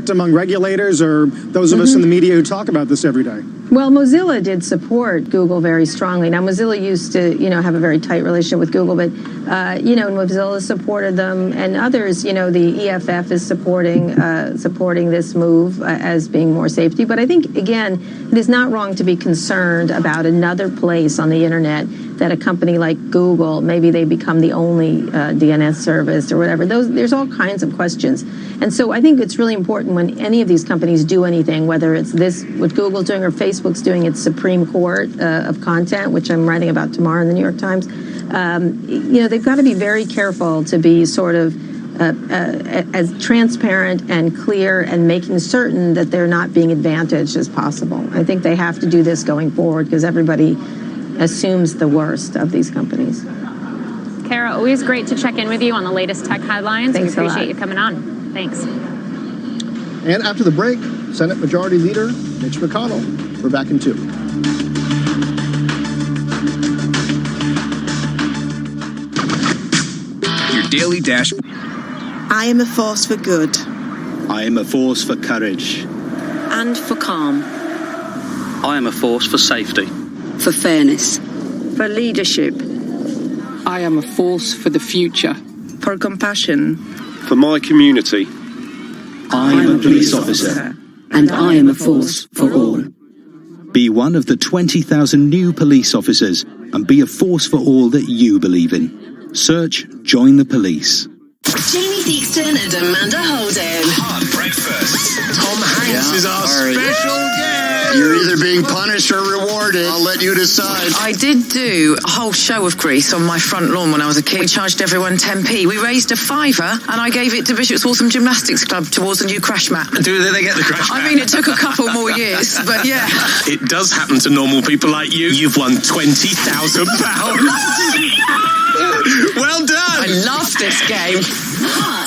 among regulators or those of us in the media who talk about this every day? Well, Mozilla did support Google very strongly. Now, Mozilla used to, have a very tight relationship with Google, but, Mozilla supported them, and others, the EFF is supporting this move as being more safety. But I think, again, it is not wrong to be concerned about another place on the internet that a company like Google, maybe they become the only DNS service or whatever. There's all kinds of questions. And so I think it's really important when any of these companies do anything, whether it's what Google's doing or Facebook's doing its Supreme Court of content, which I'm writing about tomorrow in the New York Times, they've got to be very careful to be sort of as transparent and clear and making certain that they're not being advantaged as possible. I think they have to do this going forward because everybody assumes the worst of these companies. Kara, always great to check in with you on the latest tech headlines. Thanks, we appreciate you coming on. Thanks. And after the break, Senate Majority Leader Mitch McConnell. We're back in 2. Your daily dash. I am a force for good. I am a force for courage. And for calm. I am a force for safety. For fairness. For leadership. I am a force for the future. For compassion. For my community. I am a police officer. And I am a force for all. Be one of the 20,000 new police officers and be a force for all that you believe in. Search Join the Police. Jamie Theakston and Amanda Holden. On breakfast. Tom Hanks is our special guest. You're either being punished or rewarded. I'll let you decide. I did do a whole show of Grease on my front lawn when I was a kid. We charged everyone 10p. We raised a fiver and I gave it to Bishop's Waltham Gymnastics Club towards a new crash mat. Do they get the crash mat? I mean, it took a couple more years, but yeah. It does happen to normal people like you. You've won £20,000. Well done. I love this game.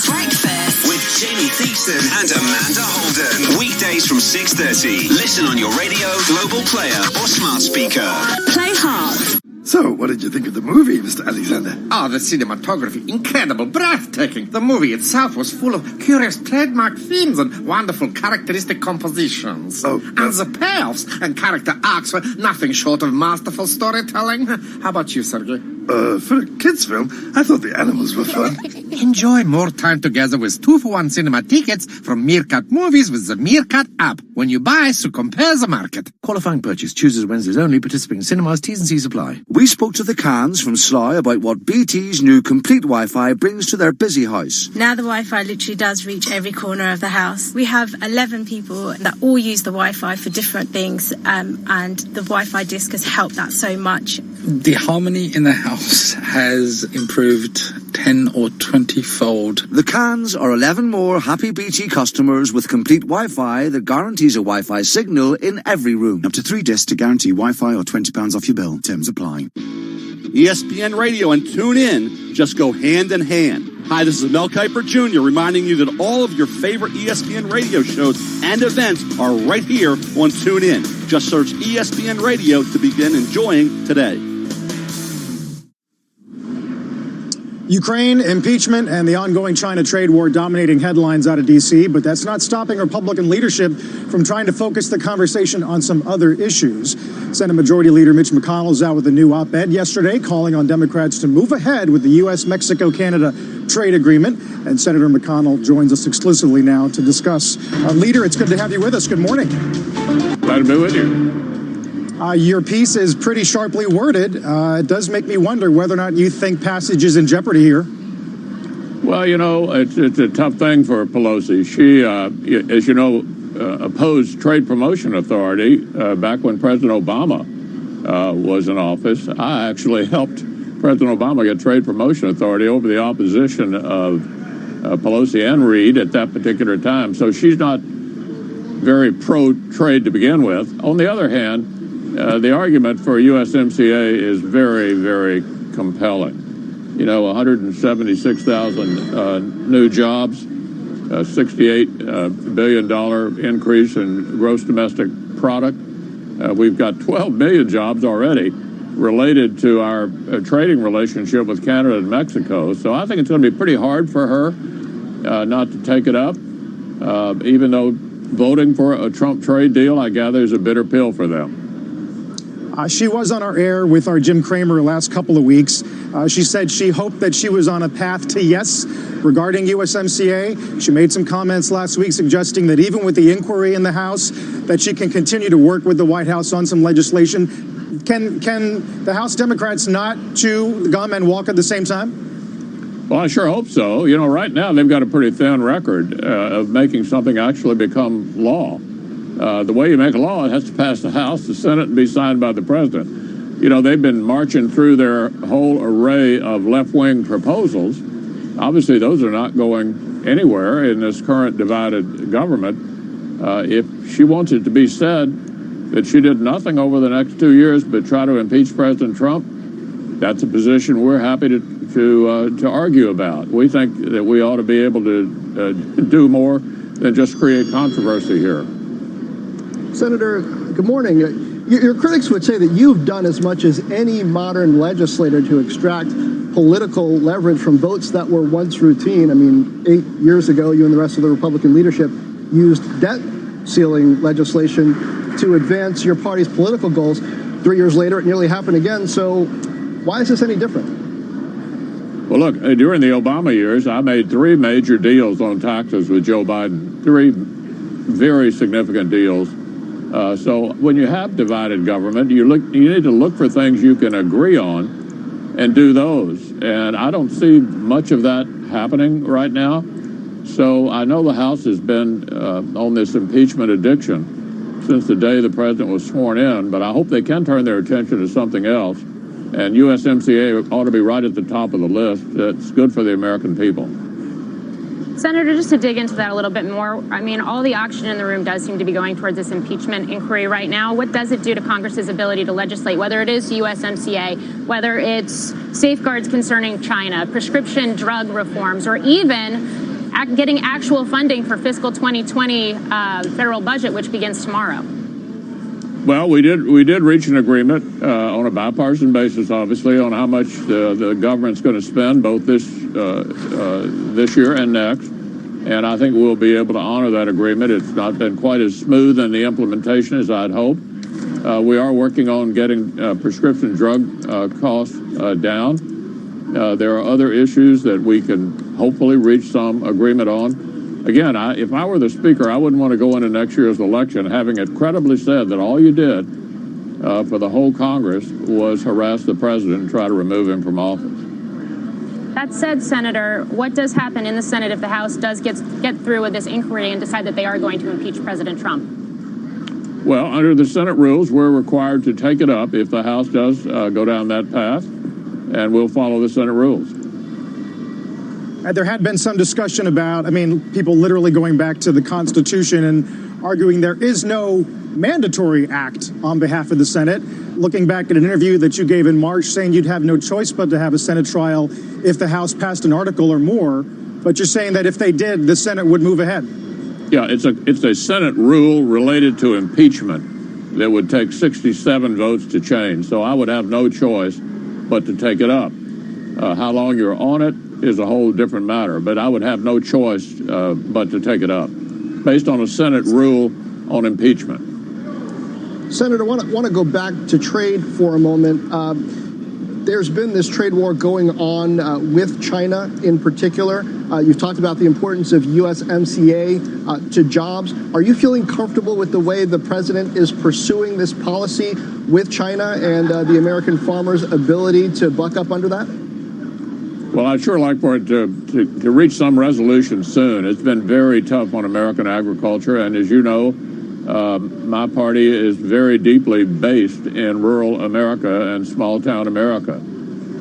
Breakfast with Jamie Theakston and Amanda Holden. Weekdays from 6:30. Listen on your radio, global player, or smart speaker. Play hard. So, what did you think of the movie, Mr. Alexander? Oh, the cinematography, incredible, breathtaking. The movie itself was full of curious trademark themes and wonderful characteristic compositions. And the payoffs and character arcs were nothing short of masterful storytelling. How about you, Sergey? For a kids' film, I thought the animals were fun. Enjoy more time together with 2-for-1 cinema tickets from Meerkat Movies with the Meerkat app. When you buy, so compare the market. Qualifying purchase, Tuesdays, Wednesdays only, participating cinemas, T's and C's apply. We spoke to the Cans from Sly about what BT's new complete Wi-Fi brings to their busy house. Now the Wi-Fi literally does reach every corner of the house. We have 11 people that all use the Wi-Fi for different things, and the Wi-Fi disc has helped that so much. The harmony in the house has improved 10 or 20-fold. The Cans are 11 more happy BT customers with complete Wi-Fi that guarantees a Wi-Fi signal in every room. Up to 3 discs to guarantee Wi-Fi or £20 off your bill. Terms apply. ESPN Radio and TuneIn just go hand in hand. Hi, this is Mel Kiper Jr. reminding you that all of your favorite ESPN radio shows and events are right here on TuneIn. Just search ESPN Radio to begin enjoying today. Ukraine, impeachment, and the ongoing China trade war dominating headlines out of D.C., but that's not stopping Republican leadership from trying to focus the conversation on some other issues. Senate Majority Leader Mitch McConnell is out with a new op-ed yesterday calling on Democrats to move ahead with the U.S., Mexico, Canada trade agreement. And Senator McConnell joins us exclusively now to discuss. Leader, it's good to have you with us. Good morning. Glad to be with you. Your piece is pretty sharply worded. It does make me wonder whether or not you think passage is in jeopardy here. Well, it's a tough thing for Pelosi. She, as you know, opposed Trade Promotion Authority back when President Obama was in office. I actually helped President Obama get Trade Promotion Authority over the opposition of Pelosi and Reid at that particular time. So she's not very pro-trade to begin with. On the other hand, the argument for USMCA is very, very compelling. 176,000 new jobs, $68 billion increase in gross domestic product. We've got 12 million jobs already related to our trading relationship with Canada and Mexico. So I think it's going to be pretty hard for her not to take it up. even though voting for a Trump trade deal, I gather, is a bitter pill for them. She was on our air with our Jim Cramer last couple of weeks. She said she hoped that she was on a path to yes regarding USMCA. She made some comments last week suggesting that even with the inquiry in the House, that she can continue to work with the White House on some legislation. Can the House Democrats not chew gum and walk at the same time? Well, I sure hope so. You know, right now they've got a pretty thin record of making something actually become law. The way you make a law, it has to pass the House, the Senate, and be signed by the President. You know, they've been marching through their whole array of left-wing proposals. Obviously, those are not going anywhere in this current divided government. If she wants it to be said that she did nothing over the next 2 years but try to impeach President Trump, that's a position we're happy to argue about. We think that we ought to be able to do more than just create controversy here. Senator, good morning. Your critics would say that you've done as much as any modern legislator to extract political leverage from votes that were once routine. I mean, 8 years ago, you and the rest of the Republican leadership used debt ceiling legislation to advance your party's political goals. 3 years later, it nearly happened again. So why is this any different? Well, look, during the Obama years, I made 3 major deals on taxes with Joe Biden, 3 very significant deals. So when you have divided government, you need to look for things you can agree on and do those. And I don't see much of that happening right now. So I know the House has been on this impeachment addiction since the day the president was sworn in, but I hope they can turn their attention to something else. And USMCA ought to be right at the top of the list. That's good for the American people. Senator, just to dig into that a little bit more, I mean, all the oxygen in the room does seem to be going towards this impeachment inquiry right now. What does it do to Congress's ability to legislate, whether it is USMCA, whether it's safeguards concerning China, prescription drug reforms, or even getting actual funding for fiscal 2020 federal budget, which begins tomorrow? Well, we did reach an agreement on a bipartisan basis, obviously, on how much the government's going to spend both this year and next. And I think we'll be able to honor that agreement. It's not been quite as smooth in the implementation as I'd hoped. We are working on getting prescription drug costs down. There are other issues that we can hopefully reach some agreement on. Again, if I were the Speaker, I wouldn't want to go into next year's election having it credibly said that all you did for the whole Congress was harass the president and try to remove him from office. That said, Senator, what does happen in the Senate if the House does get through with this inquiry and decide that they are going to impeach President Trump? Well, under the Senate rules, we're required to take it up if the House does go down that path, and we'll follow the Senate rules. There had been some discussion about, people literally going back to the Constitution and arguing there is no mandatory act on behalf of the Senate. Looking back at an interview that you gave in March saying you'd have no choice but to have a Senate trial if the House passed an article or more. But you're saying that if they did, the Senate would move ahead. Yeah, it's a Senate rule related to impeachment that would take 67 votes to change. So I would have no choice but to take it up. How long you're on it is a whole different matter, but I would have no choice but to take it up based on a Senate rule on impeachment. Senator, I want to go back to trade for a moment. There's been this trade war going on with China in particular. You've talked about the importance of USMCA to jobs. Are you feeling comfortable with the way the president is pursuing this policy with China and the American farmers' ability to buck up under that? Well, I'd sure like for it to reach some resolution soon. It's been very tough on American agriculture, and as you know, my party is very deeply based in rural America and small-town America.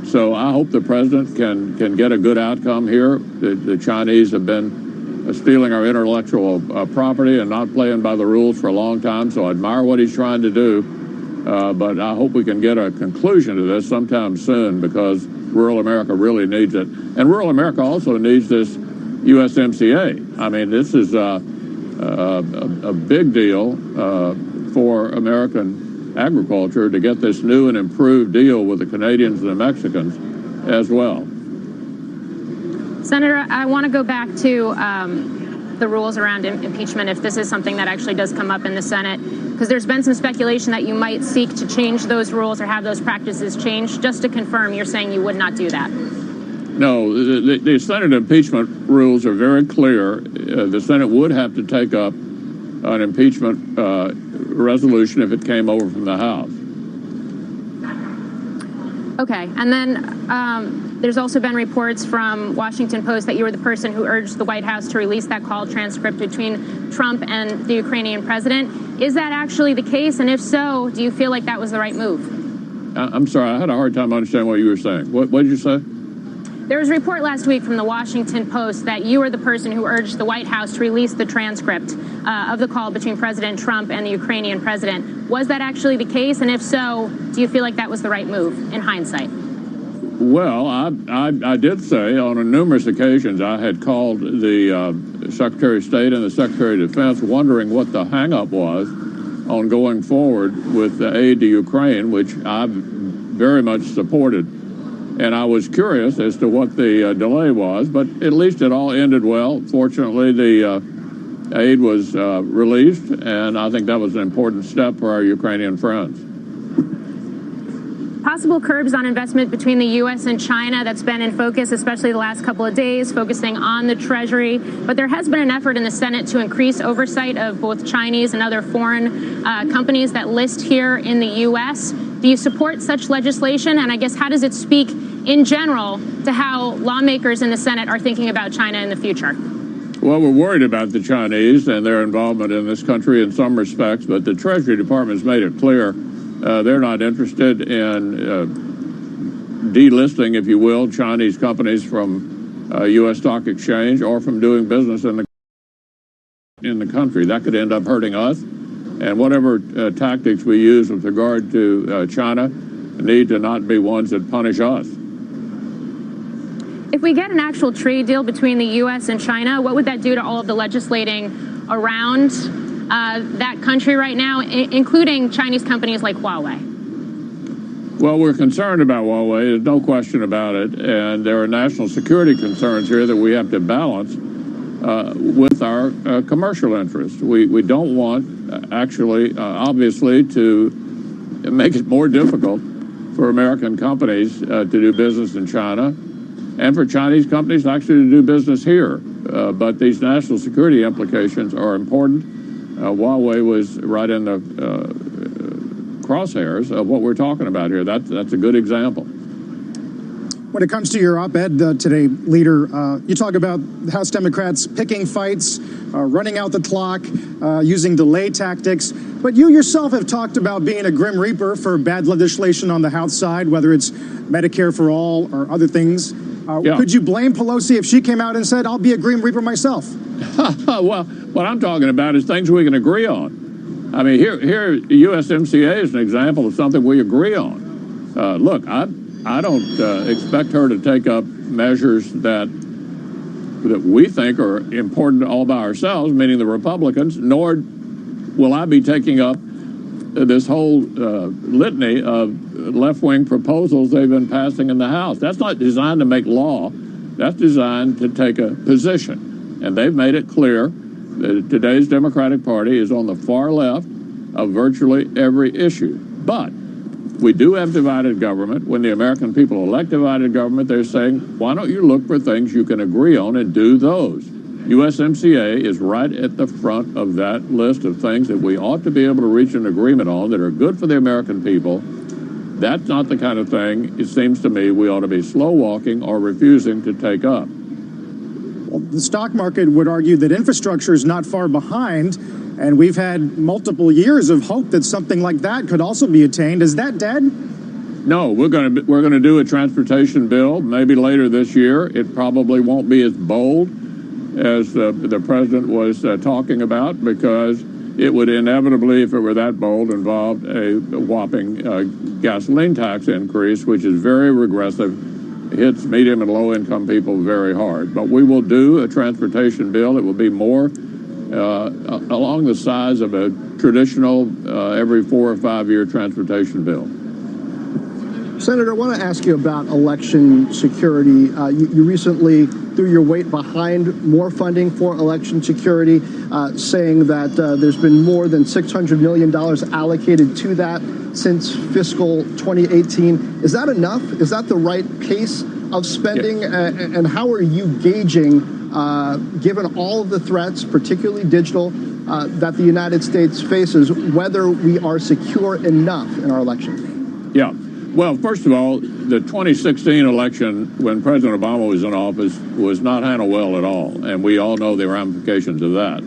So I hope the president can get a good outcome here. The Chinese have been stealing our intellectual property and not playing by the rules for a long time, so I admire what he's trying to do. But I hope we can get a conclusion to this sometime soon because rural America really needs it. And rural America also needs this USMCA. I mean, this is a big deal for American agriculture to get this new and improved deal with the Canadians and the Mexicans as well. Senator, I want to go back to the rules around impeachment if this is something that actually does come up in the Senate? Because there's been some speculation that you might seek to change those rules or have those practices changed. Just to confirm, you're saying you would not do that? No, the Senate impeachment rules are very clear. The Senate would have to take up an impeachment resolution if it came over from the House. Okay, and then there's also been reports from Washington Post that you were the person who urged the White House to release that call transcript between Trump and the Ukrainian president. Is that actually the case? And if so, do you feel like that was the right move? I'm sorry, I had a hard time understanding what you were saying. What did you say? There was a report last week from the Washington Post that you were the person who urged the White House to release the transcript of the call between President Trump and the Ukrainian president. Was that actually the case? And if so, do you feel like that was the right move in hindsight? Well, I did say on numerous occasions I had called the Secretary of State and the Secretary of Defense wondering what the hang-up was on going forward with the aid to Ukraine, which I very much supported. And I was curious as to what the delay was, but at least it all ended well. Fortunately, the aid was released, and I think that was an important step for our Ukrainian friends. Possible curbs on investment between the U.S. and China, that's been in focus, especially the last couple of days, focusing on the Treasury. But there has been an effort in the Senate to increase oversight of both Chinese and other foreign companies that list here in the U.S. Do you support such legislation? And I guess how does it speak in general to how lawmakers in the Senate are thinking about China in the future? Well, we're worried about the Chinese and their involvement in this country in some respects, but the Treasury Department has made it clear they're not interested in delisting, if you will, Chinese companies from U.S. stock exchange or from doing business in the country. That could end up hurting us. And whatever tactics we use with regard to China need to not be ones that punish us. If we get an actual trade deal between the U.S. and China, what would that do to all of the legislating around that country right now, including Chinese companies like Huawei? Well, we're concerned about Huawei. There's no question about it. And there are national security concerns here that we have to balance with our commercial interests. We don't want, obviously, to make it more difficult for American companies to do business in China and for Chinese companies actually to do business here. But these national security implications are important. Huawei was right in the crosshairs of what we're talking about here. That's a good example. When it comes to your op-ed today, Leader, you talk about House Democrats picking fights, running out the clock, using delay tactics. But you yourself have talked about being a grim reaper for bad legislation on the House side, whether it's Medicare for all or other things. Could you blame Pelosi if she came out and said, I'll be a grim reaper myself? Well, what I'm talking about is things we can agree on. I mean, here, USMCA is an example of something we agree on. Look, I don't expect her to take up measures that we think are important all by ourselves, meaning the Republicans, nor will I be taking up this whole litany of left-wing proposals they've been passing in the House. That's not designed to make law. That's designed to take a position. And they've made it clear that today's Democratic Party is on the far left of virtually every issue. But we do have divided government. When the American people elect divided government, they're saying, why don't you look for things you can agree on and do those? USMCA is right at the front of that list of things that we ought to be able to reach an agreement on that are good for the American people. That's not the kind of thing, it seems to me, we ought to be slow walking or refusing to take up. Well, the stock market would argue that infrastructure is not far behind, and we've had multiple years of hope that something like that could also be attained. Is that dead? No, we're going to do a transportation bill maybe later this year. It probably won't be as bold as the president was talking about, because it would inevitably, if it were that bold, involve a whopping gasoline tax increase, which is very regressive, hits medium and low income people very hard. But we will do a transportation bill. It will be more along the size of a traditional every 4 or 5 year transportation bill. Senator, I want to ask you about election security. You recently threw your weight behind more funding for election security, saying that there's been more than $600 million allocated to that since fiscal 2018. Is that enough? Is that the right pace of spending? Yes. And how are you gauging, given all of the threats, particularly digital, that the United States faces, whether we are secure enough in our elections? Yeah. Well, first of all, the 2016 election, when President Obama was in office, was not handled well at all, and we all know the ramifications of that.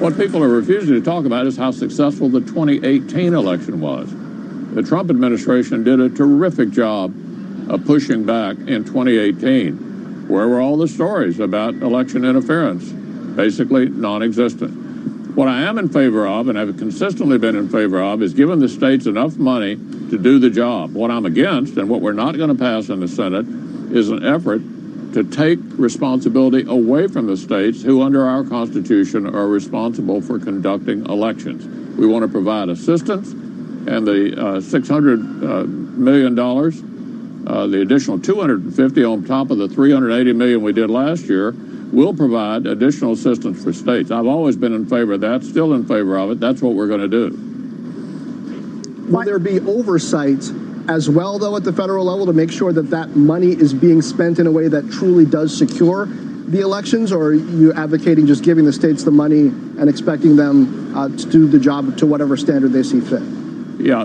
What people are refusing to talk about is how successful the 2018 election was. The Trump administration did a terrific job of pushing back in 2018. Where were all the stories about election interference? Basically non-existent. What I am in favor of, and have consistently been in favor of, is giving the states enough money to do the job. What I'm against, and what we're not going to pass in the Senate, is an effort to take responsibility away from the states who, under our Constitution, are responsible for conducting elections. We want to provide assistance, and the $600 million, the additional $250 on top of the $380 million we did last year, will provide additional assistance for states. I've always been in favor of that, still in favor of it. That's what we're going to do. Will there be oversight as well, though, at the federal level to make sure that that money is being spent in a way that truly does secure the elections, or are you advocating just giving the states the money and expecting them to do the job to whatever standard they see fit? Yeah,